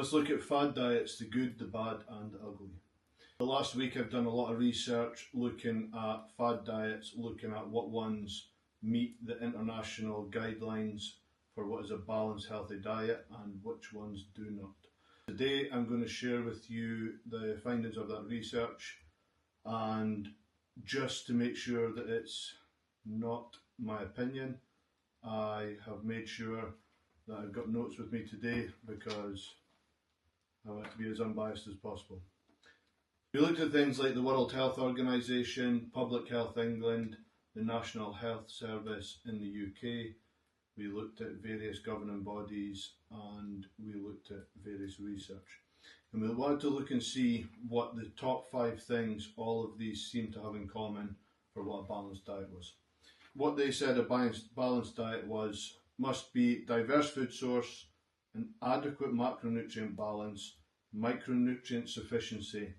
Let's look at fad diets, the good, the bad and the ugly. The last week I've done a lot of research looking at fad diets, looking at what ones meet the international guidelines for what is a balanced healthy diet and which ones do not. Today I'm going to share with you the findings of that research, and just to make sure that it's not my opinion, I have made sure that I've got notes with me today because I want to be as unbiased as possible. We looked at things like the World Health Organization, Public Health England, the National Health Service in the UK. We looked at various governing bodies and we looked at various research. And we wanted to look and see what the top 5 things all of these seem to have in common for what a balanced diet was. What they said a balanced diet must be diverse food source, an adequate macronutrient balance, micronutrient sufficiency,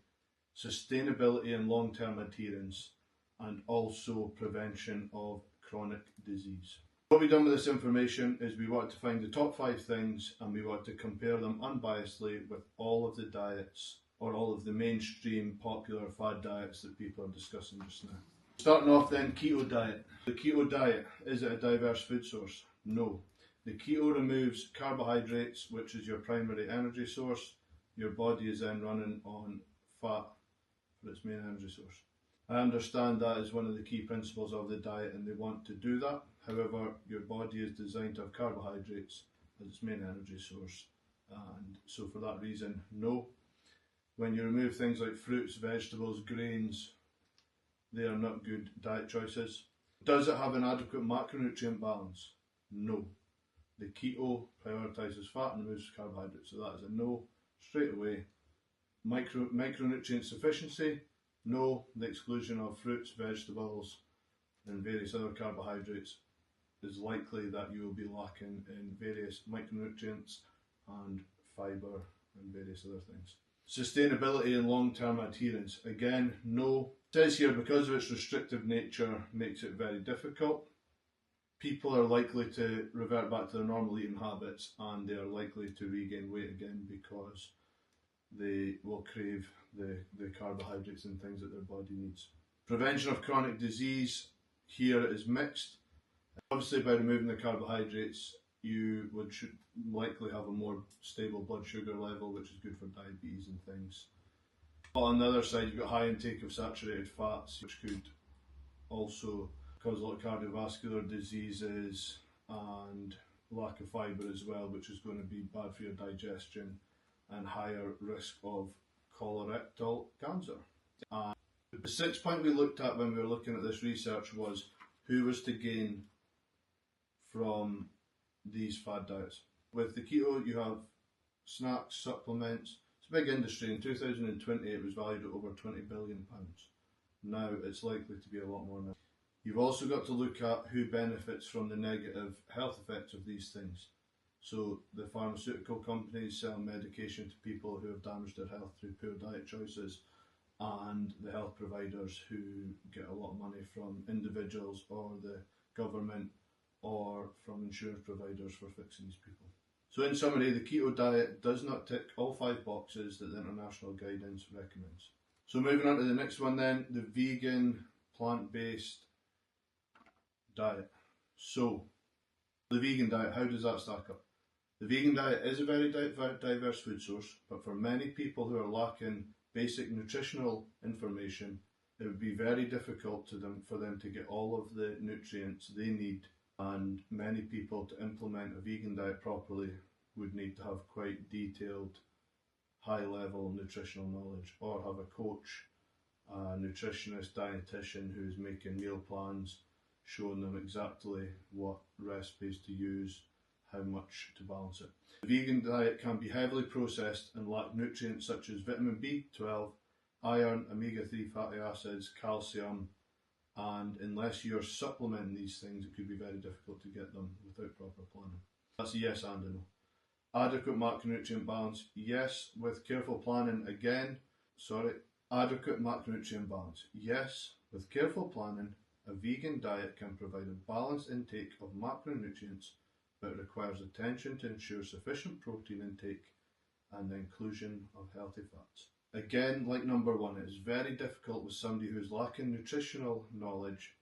sustainability and long-term adherence, and also prevention of chronic disease. What we've done with this information is we want to find the top 5 things and we want to compare them unbiasedly with all of the diets or all of the mainstream popular fad diets that people are discussing just now. Starting off then, keto diet. The keto diet, is it a diverse food source? No. The keto removes carbohydrates, which is your primary energy source. Your body is then running on fat for its main energy source. I understand that is one of the key principles of the diet and they want to do that. However, your body is designed to have carbohydrates as its main energy source, and so for that reason, no. When you remove things like fruits, vegetables, grains, they are not good diet choices. Does it have an adequate macronutrient balance? No. The keto prioritizes fat and removes carbohydrates, so that is a no straight away. Micronutrient sufficiency? No. The exclusion of fruits, vegetables and various other carbohydrates is likely that you will be lacking in various micronutrients and fibre and various other things. Sustainability and long-term adherence, again, no. It says here because of its restrictive nature makes it very difficult. People are likely to revert back to their normal eating habits and they are likely to regain weight again because they will crave the carbohydrates and things that their body needs. Prevention of chronic disease, here it is mixed. Obviously by removing the carbohydrates you should likely have a more stable blood sugar level, which is good for diabetes and things. But on the other side you've got high intake of saturated fats, which could also cause a lot of cardiovascular diseases and lack of fibre as well, which is going to be bad for your digestion and higher risk of colorectal cancer. And the 6th point we looked at when we were looking at this research was who was to gain from these fad diets. With the keto you have snacks, supplements. It's a big industry. In 2020 it was valued at over £20 billion. Now it's likely to be a lot more now. You've also got to look at who benefits from the negative health effects of these things. So the pharmaceutical companies sell medication to people who have damaged their health through poor diet choices, and the health providers who get a lot of money from individuals or the government or from insurance providers for fixing these people. So in summary, the keto diet does not tick all 5 boxes that the international guidance recommends. So moving on to the next one then, the vegan plant-based diet. So the vegan diet, how does that stack up? The vegan diet is a very diverse food source, but for many people who are lacking basic nutritional information, it would be very difficult for them to get all of the nutrients they need, and many people to implement a vegan diet properly would need to have quite detailed, high-level nutritional knowledge, or have a coach, a nutritionist, dietitian who is making meal plans, showing them exactly what recipes to use, how much to balance it. The vegan diet can be heavily processed and lack nutrients such as vitamin B12, iron, omega-3 fatty acids, calcium, and unless you're supplementing these things it could be very difficult to get them without proper planning. That's a yes and a no. Adequate macronutrient balance, yes, with careful planning again. Adequate macronutrient balance, yes, with careful planning. A vegan diet can provide a balanced intake of macronutrients, but it requires attention to ensure sufficient protein intake and the inclusion of healthy fats. Again, like number one, it is very difficult with somebody who is lacking nutritional knowledge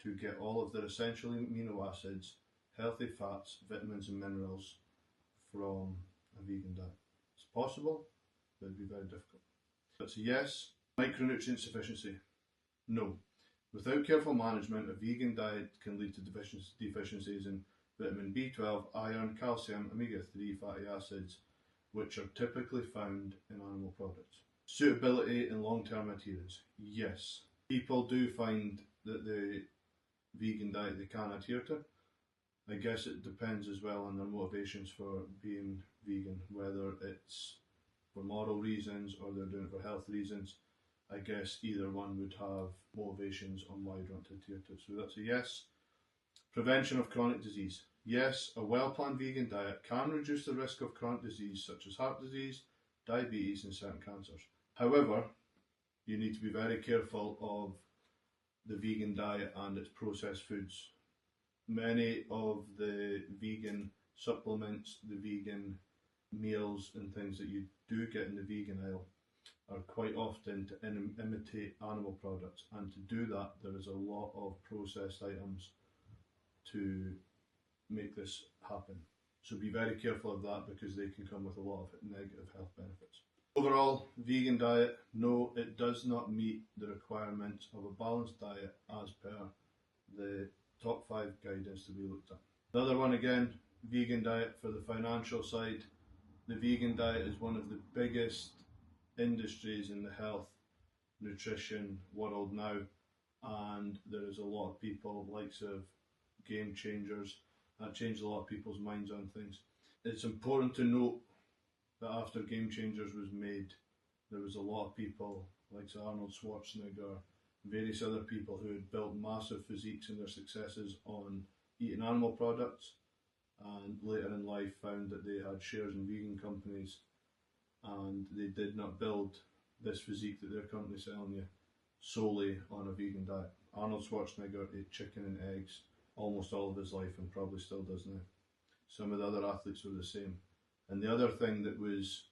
to get all of their essential amino acids, healthy fats, vitamins and minerals from a vegan diet. It's possible, but it'd be very difficult. That's a yes. Micronutrient sufficiency. No. Without careful management, a vegan diet can lead to deficiencies in vitamin B12, iron, calcium, omega-3 fatty acids, which are typically found in animal products. Suitability in long-term adherence. Yes. People do find that the vegan diet they can adhere to. I guess it depends as well on their motivations for being vegan, whether it's for moral reasons or they're doing it for health reasons. I guess either one would have motivations on why you want to adhere to it. So that's a yes. Prevention of chronic disease. Yes, a well-planned vegan diet can reduce the risk of chronic disease such as heart disease, diabetes and certain cancers. However, you need to be very careful of the vegan diet and its processed foods. Many of the vegan supplements, the vegan meals and things that you do get in the vegan aisle are quite often to imitate animal products, and to do that there is a lot of processed items to make this happen. So be very careful of that because they can come with a lot of negative health benefits. Overall, vegan diet, no, it does not meet the requirements of a balanced diet as per the top 5 guidance to be looked at. The other one again, vegan diet for the financial side. The vegan diet is one of the biggest industries in the health, nutrition world now, and there is a lot of people, likes of Game Changers, that changed a lot of people's minds on things. It's important to note that after Game Changers was made, there was a lot of people, like Arnold Schwarzenegger, various other people who had built massive physiques and their successes on eating animal products, and later in life found that they had shares in vegan companies and they did not build this physique that they're currently selling you solely on a vegan diet. Arnold Schwarzenegger ate chicken and eggs almost all of his life and probably still does now. Some of the other athletes were the same. And the other thing that was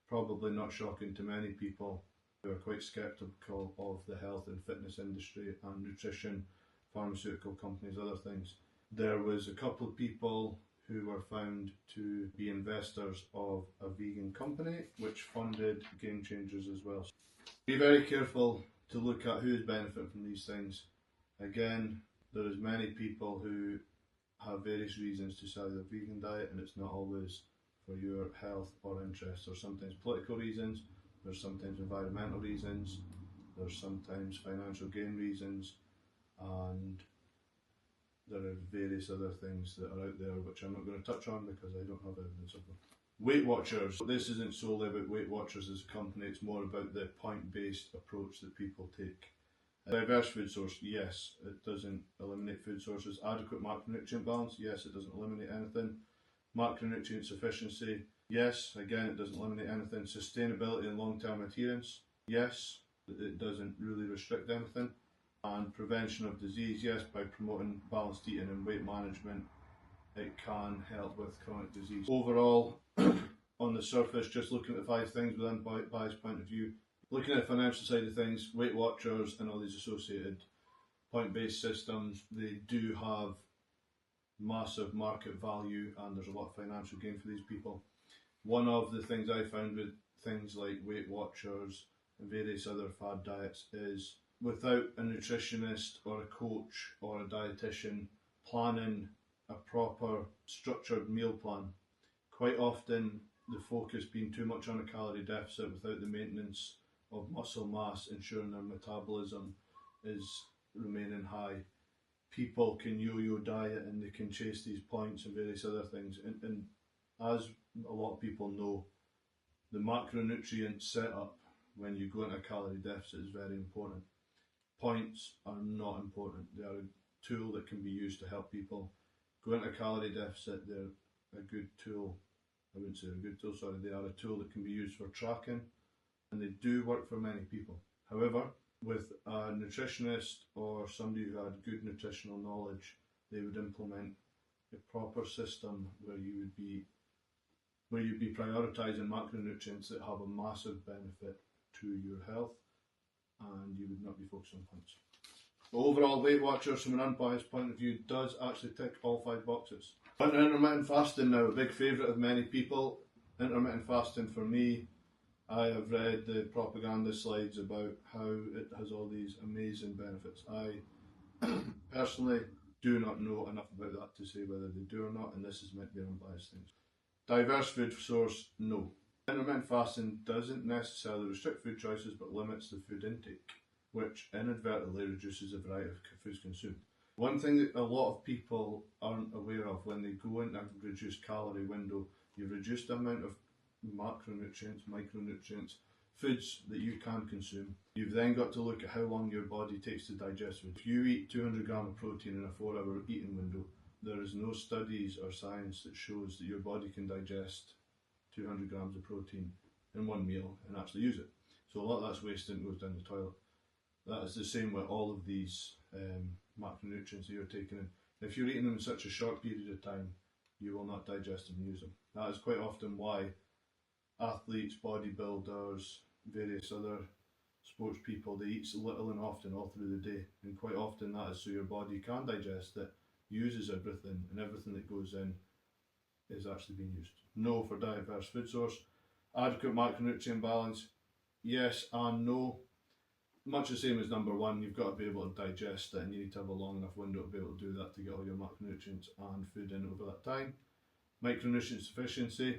probably not shocking to many people who are quite sceptical of the health and fitness industry and nutrition, pharmaceutical companies, other things, there was a couple of people who were found to be investors of a vegan company which funded Game Changers as well. Be very careful to look at who's benefiting from these things. Again, there is many people who have various reasons to sell their vegan diet, and it's not always for your health or interests. There's sometimes political reasons, there's sometimes environmental reasons, there's sometimes financial gain reasons, and there are various other things that are out there which I'm not going to touch on because I don't have evidence of them. Weight Watchers. This isn't solely about Weight Watchers as a company, it's more about the point-based approach that people take. A diverse food source, yes, it doesn't eliminate food sources. Adequate macronutrient balance, yes, it doesn't eliminate anything. Macronutrient sufficiency, yes, again, it doesn't eliminate anything. Sustainability and long-term adherence, yes, it doesn't really restrict anything. And prevention of disease, yes, by promoting balanced eating and weight management, it can help with chronic disease. Overall, on the surface, just looking at the 5 things within biased point of view, looking at the financial side of things, Weight Watchers and all these associated point-based systems, they do have massive market value and there's a lot of financial gain for these people. One of the things I found with things like Weight Watchers and various other fad diets is without a nutritionist or a coach or a dietitian planning a proper structured meal plan, quite often the focus being too much on a calorie deficit without the maintenance of muscle mass, ensuring their metabolism is remaining high. People can yo-yo diet and they can chase these points and various other things, and as a lot of people know, the macronutrient setup when you go into a calorie deficit is very important. Points are not important. They are a tool that can be used to help people go into a calorie deficit. They're a good tool. I wouldn't say a good tool, sorry. They are a tool that can be used for tracking, and they do work for many people. However, with a nutritionist or somebody who had good nutritional knowledge, they would implement a proper system where you would be where you'd be prioritising macronutrients that have a massive benefit to your health, and you would not be focused on points. Overall, Weight Watchers, from an unbiased point of view, does actually tick all 5 boxes. Intermittent fasting now, a big favourite of many people. Intermittent fasting for me, I have read the propaganda slides about how it has all these amazing benefits. I personally do not know enough about that to say whether they do or not, and this is meant to be an unbiased thing. Diverse food source, no. Intermittent fasting doesn't necessarily restrict food choices but limits the food intake, which inadvertently reduces the variety of foods consumed. One thing that a lot of people aren't aware of when they go into a reduced calorie window, you've reduced the amount of macronutrients, micronutrients, foods that you can consume. You've then got to look at how long your body takes to digest food. If you eat 200 grams of protein in a 4-hour eating window, there is no studies or science that shows that your body can digest 200 grams of protein in one meal and actually use it. So a lot of that's wasted and goes down the toilet. That is the same with all of these macronutrients that you're taking in. If you're eating them in such a short period of time, you will not digest them and use them. That is quite often why athletes, bodybuilders, various other sports people, they eat little and often all through the day. And quite often that is so your body can digest it, uses everything, and everything that goes in is actually being used. No for diverse food source. Adequate macronutrient balance, yes and no. Much the same as number 1, you've got to be able to digest it and you need to have a long enough window to be able to do that to get all your macronutrients and food in over that time. Micronutrient sufficiency,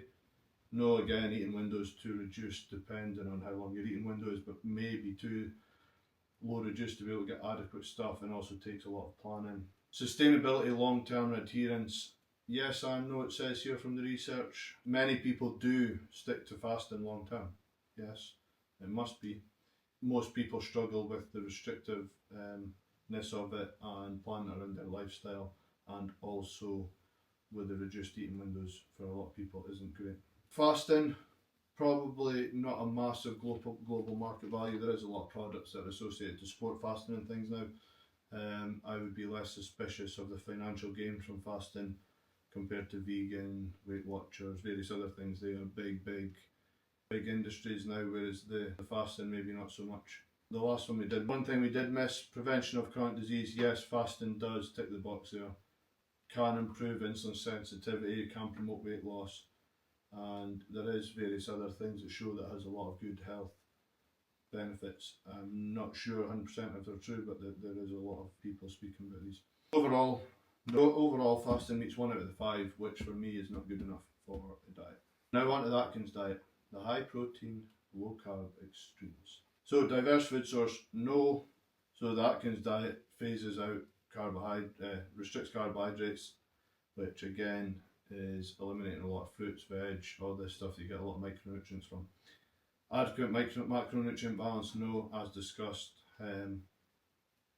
no, again, eating windows too reduced depending on how long your eating window is, but maybe too low reduced to be able to get adequate stuff, and also takes a lot of planning. Sustainability, long-term adherence, yes and no, it says here from the research. Many people do stick to fasting long-term, yes, it must be. Most people struggle with the restrictiveness of it and planning around their lifestyle, and also with the reduced eating windows for a lot of people isn't great. Fasting, probably not a massive global market value. There is a lot of products that are associated to sport fasting and things now. I would be less suspicious of the financial gain from fasting compared to vegan, Weight Watchers, various other things. They are big industries now, whereas the fasting maybe not so much. The last one thing we did miss, prevention of chronic disease. Yes, fasting does tick the box there. Can improve insulin sensitivity, can promote weight loss, and there is various other things that show that has a lot of good health benefits. I'm not sure 100% if they're true, but there is a lot of people speaking about these. Overall, fasting meets 1 out of the 5, which for me is not good enough for a diet. Now on to the Atkins diet. The high protein, low carb extremes. So diverse food source, no. So the Atkins diet phases out restricts carbohydrates, which again is eliminating a lot of fruits, veg, all this stuff that you get a lot of micronutrients from. Adequate macronutrient balance, no, as discussed.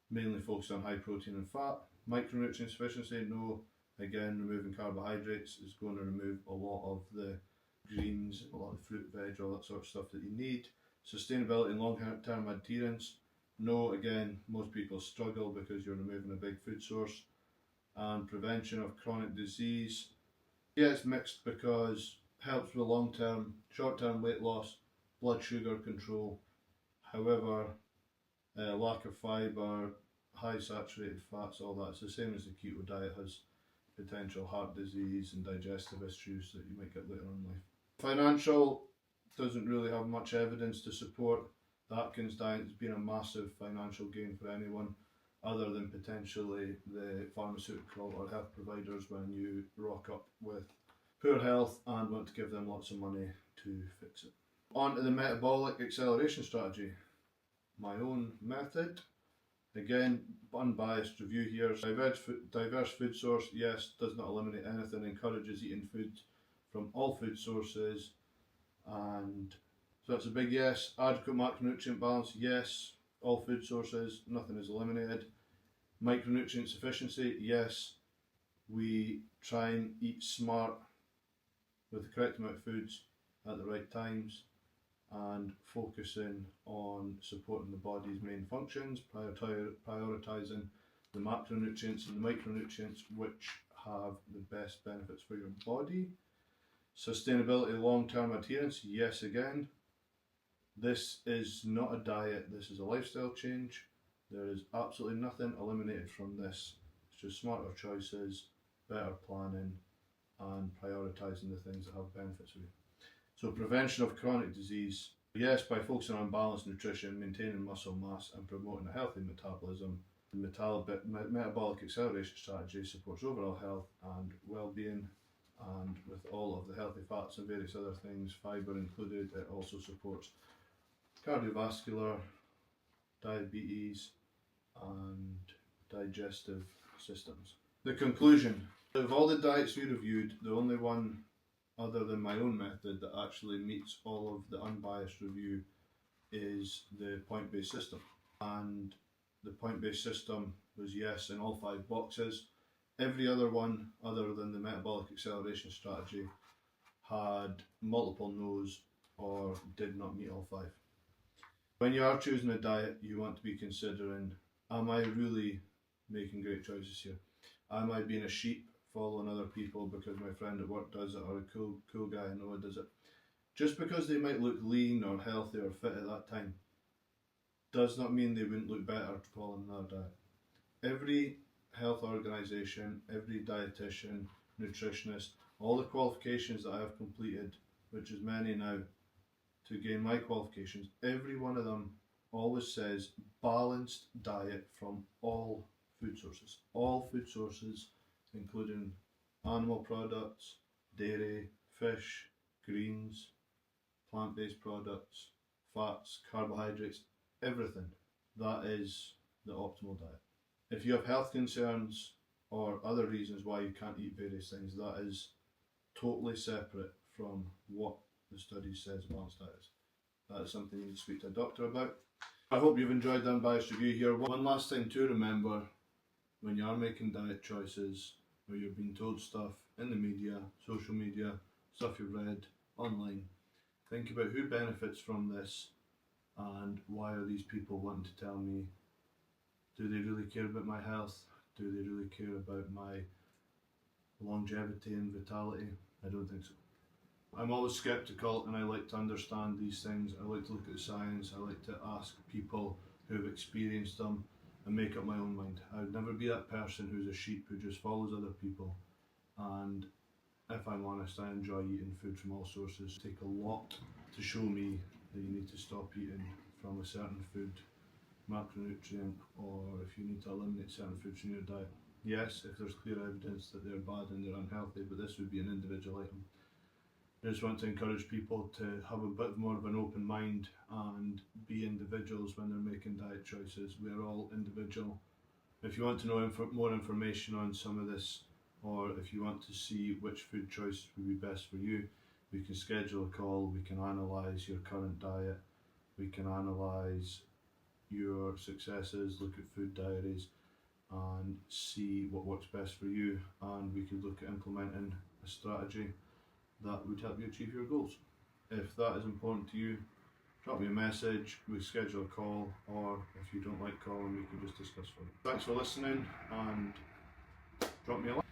Mainly focused on high protein and fat. Micronutrient sufficiency, no. Again, removing carbohydrates is going to remove a lot of the greens, a lot of fruit, veg, all that sort of stuff that you need. Sustainability and long-term adherence, no. Again, most people struggle because you're removing a big food source. And prevention of chronic disease, yeah, it's mixed because helps with long-term, short-term weight loss, blood sugar control. However, lack of fibre, high saturated fats, all that, it's the same as the keto diet, has potential heart disease and digestive issues that you might get later on in life. Financial, doesn't really have much evidence to support the Atkins diet as being a massive financial gain for anyone, other than potentially the pharmaceutical or health providers when you rock up with poor health and want to give them lots of money to fix it. On to the metabolic acceleration strategy. My own method. Again, unbiased review here. Diverse food source, yes, does not eliminate anything, encourages eating food from all food sources, and so that's a big yes. Adequate macronutrient balance, yes, all food sources, nothing is eliminated. Micronutrient sufficiency, yes, we try and eat smart with the correct amount of foods at the right times, and focusing on supporting the body's main functions, prioritising the macronutrients and the micronutrients which have the best benefits for your body. Sustainability, long-term adherence, yes again. This is not a diet, this is a lifestyle change. There is absolutely nothing eliminated from this. It's just smarter choices, better planning, and prioritising the things that have benefits for you. So prevention of chronic disease, yes, by focusing on balanced nutrition, maintaining muscle mass and promoting a healthy metabolism. The metabolic acceleration strategy supports overall health and well-being, and with all of the healthy fats and various other things, fibre included, it also supports cardiovascular, diabetes and digestive systems. The conclusion: of all the diets we reviewed, the only one other than my own method that actually meets all of the unbiased review is the point-based system. And the point-based system was yes in all 5 boxes. Every other one other than the metabolic acceleration strategy had multiple no's or did not meet all 5. When you are choosing a diet, you want to be considering, am I really making great choices here? Am I being a sheep following other people because my friend at work does it, or a cool guy I know does it? Just because they might look lean or healthy or fit at that time does not mean they wouldn't look better following another diet. Every health organisation, every dietitian, nutritionist, all the qualifications that I have completed, which is many now, to gain my qualifications, every one of them always says balanced diet from all food sources. All food sources, including animal products, dairy, fish, greens, plant-based products, fats, carbohydrates, everything. That is the optimal diet. If you have health concerns or other reasons why you can't eat various things, that is totally separate from what the study says balanced diet is. That is something you need to speak to a doctor about. I hope you've enjoyed the unbiased review here. One last thing to remember when you are making diet choices, or you're being told stuff in the media, social media, stuff you've read online, think about who benefits from this and why are these people wanting to tell me, do they really care about my health? Do they really care about my longevity and vitality? I don't think so. I'm always skeptical and I like to understand these things. I like to look at the science. I like to ask people who have experienced them and make up my own mind. I would never be that person who's a sheep who just follows other people. And if I'm honest, I enjoy eating food from all sources. It takes a lot to show me that you need to stop eating from a certain food macronutrient, or if you need to eliminate certain foods from your diet. Yes, if there's clear evidence that they're bad and they're unhealthy, but this would be an individual item. I just want to encourage people to have a bit more of an open mind and be individuals when they're making diet choices. We're all individual. If you want to know more information on some of this, or if you want to see which food choices would be best for you, we can schedule a call, we can analyse your current diet, we can analyse your successes, look at food diaries and see what works best for you, and we could look at implementing a strategy that would help you achieve your goals. If that is important to you, drop me a message, we schedule a call, or if you don't like calling, we can just discuss further. Thanks for listening and drop me a like.